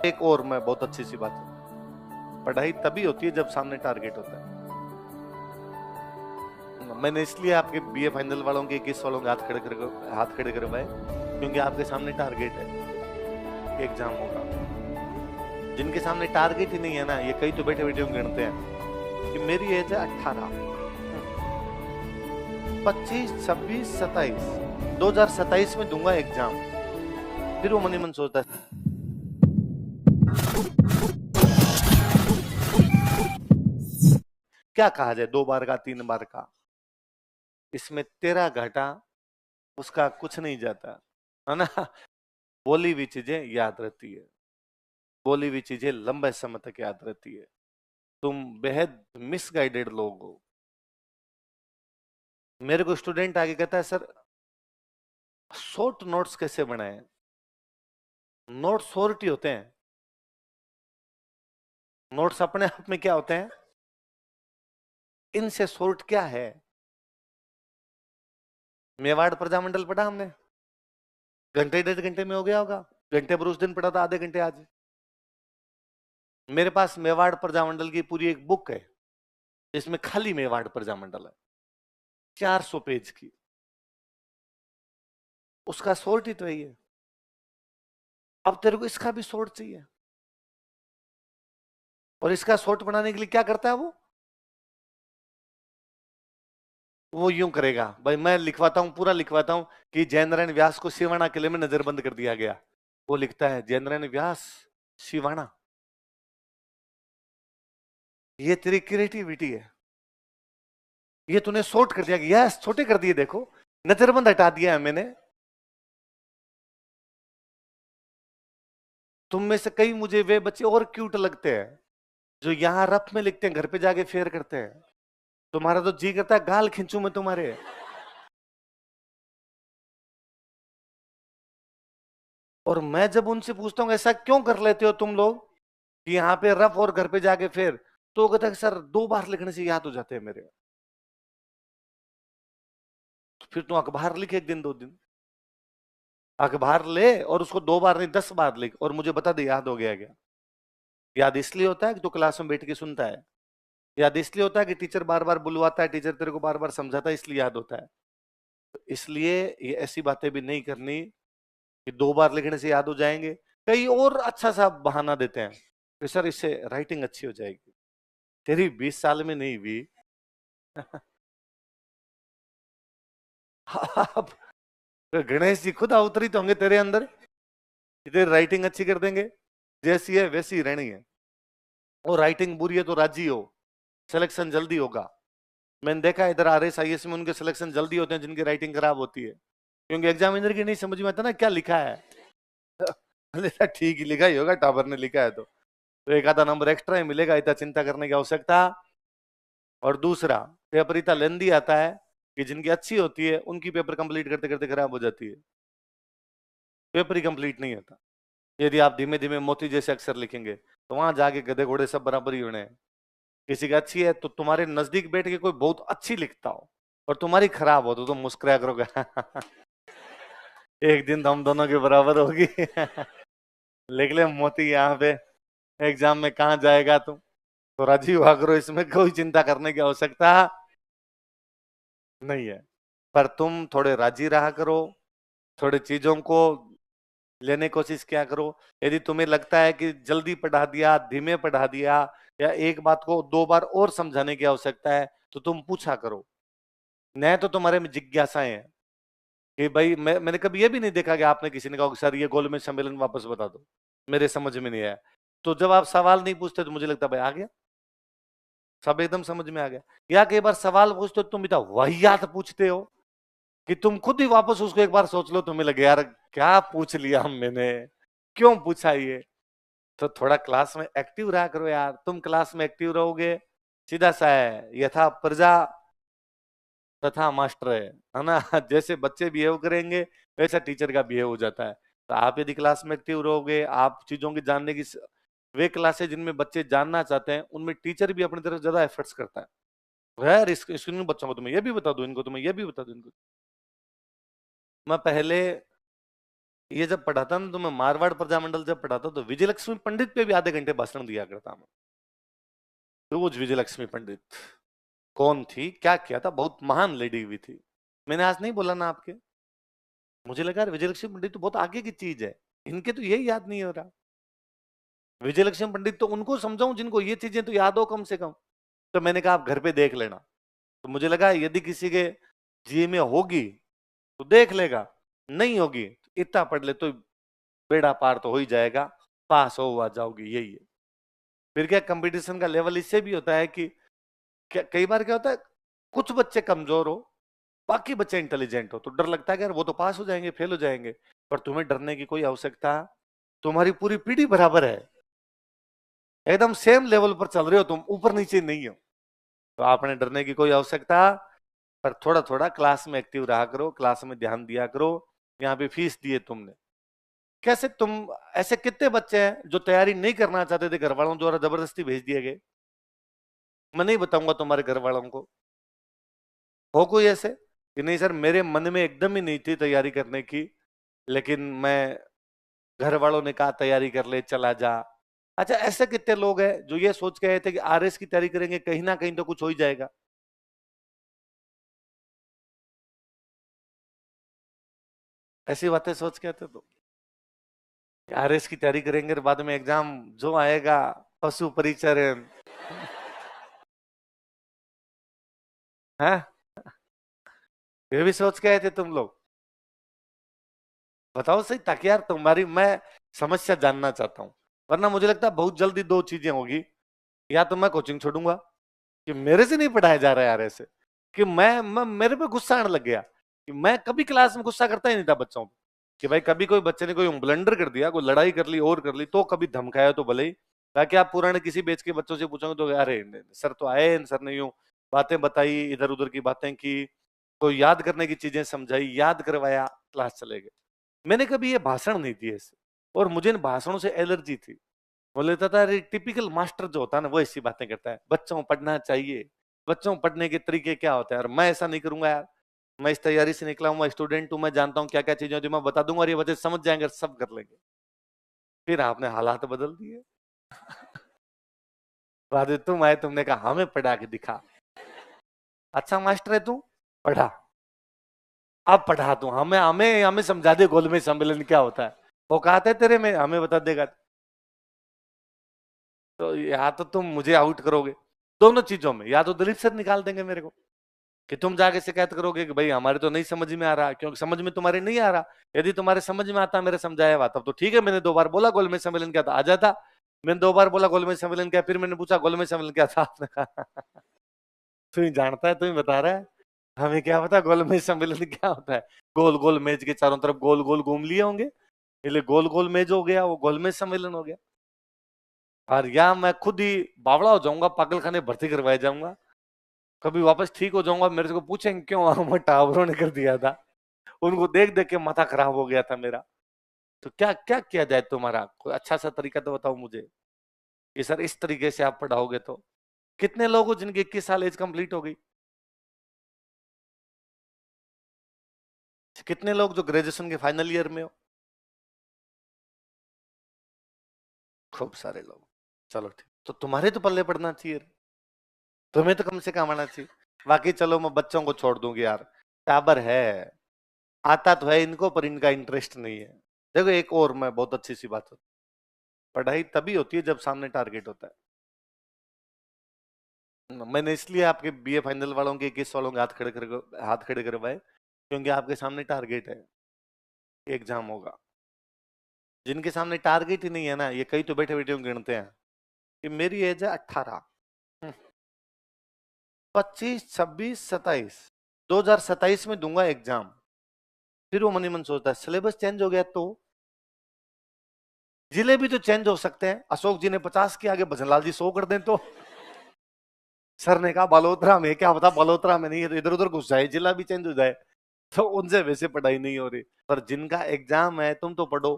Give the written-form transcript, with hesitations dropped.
एक और मैं बहुत अच्छी सी बात है, पढ़ाई तभी होती है जब सामने टारगेट होता है। मैंने इसलिए आपके बीए फाइनल वालों के, 21 वालों के हाथ खड़े करवाए, क्योंकि आपके सामने टारगेट है, एग्जाम होगा। जिनके सामने टारगेट ही नहीं है ना, ये कई तो बैठे बैठे गिनते हैं कि मेरी एज है 18, 25, 26, 27, 2027 में दूंगा एग्जाम। फिर वो मन ही मन सोचता है क्या कहा जाए, 2 बार का, 3 बार का, इसमें तेरा घाटा, उसका कुछ नहीं जाता, है ना। बोली हुई चीजें याद रहती है, बोली हुई चीजें लंबे समय तक याद रहती है। तुम बेहद मिसगाइडेड लोग हो। मेरे को स्टूडेंट आगे कहता है, सर शॉर्ट नोट्स कैसे बनाए। नोट्स शॉर्ट ही होते हैं, नोट्स अपने आप में क्या होते हैं, इनसे शॉर्ट क्या है। मेवाड़ प्रजामंडल पढ़ा हमने, घंटे 1.5 घंटे में हो गया होगा। घंटे पर उस दिन पढ़ा था, आधे घंटे आज। मेरे पास मेवाड़ प्रजामंडल की पूरी एक बुक है, जिसमें खाली मेवाड़ प्रजामंडल है, 400 पेज की। उसका शॉर्ट ही तो है ये। अब तेरे को इसका भी शॉर्ट चाहिए, और इसका शॉर्ट बनाने के लिए क्या करता है वो यूं करेगा, भाई मैं लिखवाता हूं, पूरा लिखवाता हूं कि जयनारायण व्यास को सिवाना किले में नजरबंद कर दिया गया। वो लिखता है जयनारायण व्यास सिवाना। ये तेरी क्रिएटिविटी है, ये तूने शॉर्ट कर दिया, यस छोटे कर दिए, देखो नजरबंद हटा दिया है मैंने। तुम में से कई मुझे वे बच्चे और क्यूट लगते हैं जो यहां रफ में लिखते हैं, घर पे जाके फेयर करते हैं। तुम्हारा तो जी करता है गाल खींचू मैं तुम्हारे। और मैं जब उनसे पूछता हूँ ऐसा क्यों कर लेते हो तुम लोग, कि यहाँ पे रफ और घर पे जाके फेर, तो वो कहता है सर 2 बार लिखने से याद हो जाते हैं मेरे। तो फिर तू अखबार लिख 1 दिन 2 दिन, अखबार ले और उसको 2 बार नहीं 10 बार लिख, और मुझे बता दे याद हो गया क्या। याद इसलिए होता है कि तू क्लास में बैठ के सुनता है, याद इसलिए होता है कि टीचर बार बार बुलवाता है, टीचर तेरे को बार बार समझाता है, इसलिए याद होता है। तो इसलिए ये ऐसी बातें भी नहीं करनी कि 2 बार लिखने से याद हो जाएंगे। कई और अच्छा सा बहाना देते हैं कि सर इससे राइटिंग अच्छी हो जाएगी। तेरी 20 साल में नहीं हुई। अब गणेश जी खुद अवतरित होंगे तेरे अंदर, कि तेरी राइटिंग अच्छी कर देंगे, जैसी है वैसी ही रहनी है। और राइटिंग बुरी है तो राजी हो, सिलेक्शन जल्दी होगा। मैंने देखा इधर RS IS में उनके सिलेक्शन जल्दी होते हैं जिनकी राइटिंग खराब होती है, क्योंकि एग्जामिनर की नहीं समझ में आता ना क्या लिखा है। ठीक ही लिखा ही होगा, टावर ने लिखा है तो एक आधा नंबर एक्स्ट्रा ही मिलेगा, इतना चिंता करने की आवश्यकता। और दूसरा, पेपर इतना लेंदी आता है कि जिनकी अच्छी होती है उनकी पेपर कंप्लीट करते करते खराब हो जाती है, पेपर ही कंप्लीट नहीं होता। यदि आप धीमे धीमे मोती जैसे अक्षर लिखेंगे तो वहां जाके गधे घोड़े सब बराबर ही होने हैं। किसी की अच्छी है तो तुम्हारे नजदीक बैठ के कोई बहुत अच्छी लिखता हो और तुम्हारी खराब हो तो तुम मुस्कुराया करोगे। एक दिन हम दोनों के बराबर होगी। लिख ले मोती यहाँ पे, एग्जाम में कहाँ जाएगा तुम, तो राजी हुआ करो, इसमें कोई चिंता करने की आवश्यकता नहीं है। पर तुम थोड़े राजी रहा करो, थोड़े चीजों को लेने की कोशिश क्या करो। यदि तुम्हें लगता है कि जल्दी पढ़ा दिया, धीमे पढ़ा दिया, या एक बात को 2 बार और समझाने की आवश्यकता है, तो तुम पूछा करो। न तो तुम्हारे में जिज्ञासाएं हैं कि भाई मैंने कभी ये भी नहीं देखा कि आपने किसी ने कहा सर ये गोलमेज सम्मेलन वापस बता दो, मेरे समझ में नहीं आया। तो जब आप सवाल नहीं पूछते तो मुझे लगता भाई आ गया, सब एकदम समझ में आ गया। या कई बार सवाल पूछते हो तुम इतना वाहियात पूछते हो कि तुम खुद ही वापस उसको एक बार सोच लो, तुम्हें लगे यार क्या पूछ लिया हम, मैंने क्यों पूछा ये। तो थोड़ा क्लास में एक्टिव रहा करो यार, तुम क्लास में एक्टिव रहोगे, सीधा सा है, यथा प्रजा तथा मास्टर है ना। जैसे बच्चे बिहेव करेंगे वैसा टीचर का बिहेव हो जाता है। तो आप यदि क्लास में एक्टिव रहोगे, आप चीजों की जानने की, वे क्लासेस जिनमें बच्चे जानना चाहते हैं उनमें टीचर भी अपनी तरफ ज्यादा एफर्ट्स करता है। यार इन बच्चों को तुम्हें ये भी बता दो, इनको तुम्हें ये भी बता दो, इनको। मैं पहले ये जब पढ़ाता ना, तो मैं मारवाड़ प्रजामंडल जब पढ़ाता तो विजयलक्ष्मी पंडित पे भी आधे घंटे भाषण दिया करता मैं। रोज विजयलक्ष्मी पंडित कौन थी, क्या किया था, बहुत महान लेडी हुई थी। मैंने आज नहीं बोला ना आपके, मुझे लगा यार विजयलक्ष्मी पंडित तो बहुत आगे की चीज है, इनके तो यही याद नहीं हो रहा। विजयलक्ष्मी पंडित तो उनको समझाऊं जिनको ये चीजें तो याद हो कम से कम। तो मैंने कहा आप घर पे देख लेना। तो मुझे लगा यदि किसी के जी में होगी तो देख लेगा, नहीं होगी तो इतना पढ़ ले तो बेड़ा पार तो हो ही जाएगा, पास हो आ जाओगी, यही है। फिर क्या कंपटीशन का लेवल इससे भी होता है कि कई बार क्या होता है, कुछ बच्चे कमजोर हो, बाकी बच्चे इंटेलिजेंट हो, तो डर लगता है कि यार वो तो पास हो जाएंगे, फेल हो जाएंगे। पर तुम्हें डरने की कोई आवश्यकता, तुम्हारी पूरी पीढ़ी बराबर है, एकदम सेम लेवल पर चल रहे हो तुम, ऊपर नीचे नहीं हो। तो आपने डरने की कोई आवश्यकता, पर थोड़ा थोड़ा क्लास में एक्टिव रहा करो, क्लास में ध्यान दिया करो। यहाँ पे फीस दिए तुमने, कैसे तुम, ऐसे कितने बच्चे हैं जो तैयारी नहीं करना चाहते थे, घर वालों द्वारा जबरदस्ती भेज दिए गए। मैं नहीं बताऊंगा तुम्हारे घर वालों को, हो कोई ऐसे कि नहीं सर मेरे मन में एकदम ही नहीं थी तैयारी करने की, लेकिन मैं, घर वालों ने कहा तैयारी कर ले चला जा। अच्छा, ऐसे कितने लोग हैं जो ये सोच के आए थे कि आरएस की तैयारी करेंगे कहीं ना कहीं तो कुछ हो ही जाएगा। ऐसी बातें सोच के आते तो आरएस की तैयारी करेंगे और बाद में एग्जाम जो आएगा, पशु परिचरण है, ये भी सोच के आए थे तुम लोग। बताओ सही, ताकि यार तुम्हारी मैं समस्या जानना चाहता हूं। वरना मुझे लगता है बहुत जल्दी दो चीजें होगी, या तो मैं कोचिंग छोड़ूंगा कि मेरे से नहीं पढ़ाया जा रहा है यार ऐसे, कि मैं मेरे पे गुस्सा आने लग गया कि मैं कभी क्लास में गुस्सा करता ही नहीं था बच्चों पे, कि भाई कभी कोई बच्चे ने कोई ब्लंडर कर दिया, कोई लड़ाई कर ली और कर ली तो कभी धमकाया तो भले ही। ताकि आप पुराने किसी बेच के बच्चों से पूछोगे तो अरे सर तो आए, सर ने यूं बातें बताई, इधर उधर की बातें की, कोई याद करने की चीजें समझाई, याद करवाया, क्लास चले गए। मैंने कभी ये भाषण नहीं दिए ऐसे, और मुझे इन भाषणों से एलर्जी थी। बोले था टिपिकल मास्टर जो होता है ना वो ऐसी बातें करता है, बच्चों को पढ़ना चाहिए, बच्चों को पढ़ने के तरीके क्या होते हैं, और मैं ऐसा नहीं करूंगा यार। मैं इस तैयारी से निकला हूं, मैं स्टूडेंट हूं, मैं जानता हूं क्या क्या चीजें होती, मैं बता दूंगा और ये बच्चे समझ जाएंगे, सब कर लेंगे। फिर आपने हालात बदल दिए। बाद में तुम आए, तुमने कहा हमें पढ़ा के दिखा, अच्छा मास्टर है तू, पढ़ा, अब पढ़ा तू हमें, हमें हमें समझा दे गोलमेज सम्मेलन क्या होता है, वो कहते है तेरे में, हमें बता देगा। तो या तो तुम मुझे आउट करोगे दोनों चीजों में, या तो दिलीप सर निकाल देंगे मेरे को, कि तुम जाके शिकायत करोगे कि भाई हमारे तो नहीं समझ में आ रहा, क्योंकि समझ में तुम्हारे नहीं आ रहा। यदि तुम्हारे समझ में आता मेरे समझाया हुआ तब तो ठीक है, मैंने 2 बार बोला गोलमेज सम्मेलन क्या था, आ जाता। मैंने 2 बार बोला गोलमेज सम्मेलन क्या, फिर मैंने पूछा गोलमेज सम्मेलन क्या था, आपने कहा तू ही जानता है, तू ही बता रहा है, हमें क्या पता गोलमेज सम्मेलन क्या होता है। गोल गोल मेज के चारों तरफ गोल गोल घूम लिए होंगे, इसलिए गोल गोल मेज हो गया, वो गोलमेज सम्मेलन हो गया। और या मैं खुद ही बावड़ा हो जाऊंगा, पागल खाने भर्ती करवाया जाऊंगा, कभी वापस ठीक हो जाऊंगा, मेरे को पूछेंगे क्यों, हम टावरों ने कर दिया था, उनको देख देख के माथा खराब हो गया था मेरा। तो क्या क्या किया जाए, तुम्हारा कोई अच्छा सा तरीका तो बताओ मुझे कि सर इस तरीके से आप पढ़ाओगे तो। कितने लोग हो जिनकी 21 साल एज कंप्लीट हो गई, कितने लोग जो ग्रेजुएशन के फाइनल ईयर में हो, खूब सारे लोग। चलो ठीक, तो तुम्हारे तो पल्ले पड़ना चाहिए, तुम्हें तो कम से कम आना चाहिए। बाकी चलो मैं बच्चों को छोड़ दूंगी यार, टाबर है, आता तो है इनको पर इनका इंटरेस्ट नहीं है। देखो एक और मैं बहुत अच्छी सी बात, पढ़ाई तभी होती है जब सामने टारगेट होता है। मैंने इसलिए आपके बीए फाइनल वालों के 21 वालों के हाथ खड़े करवाए, क्योंकि आपके सामने टारगेट है, एग्जाम होगा। जिनके सामने टारगेट ही नहीं है ना, ये कई तो बैठे बैठे गिनते हैं कि मेरी एज है 18, 25, 26, 27, 2027 में दूंगा एग्जाम। फिर वो मनी मन सोचता है सिलेबस चेंज हो गया तो, जिले भी तो चेंज हो सकते हैं, अशोक जी ने 50 के आगे भजनलाल जी 100 कर दें तो। सर ने कहा बालोतरा में, क्या पता बालोतरा में नहीं है तो इधर उधर घुस जाए, जिला भी चेंज हो जाए। तो उनसे वैसे पढ़ाई नहीं हो रही, पर जिनका एग्जाम है तुम तो पढ़ो,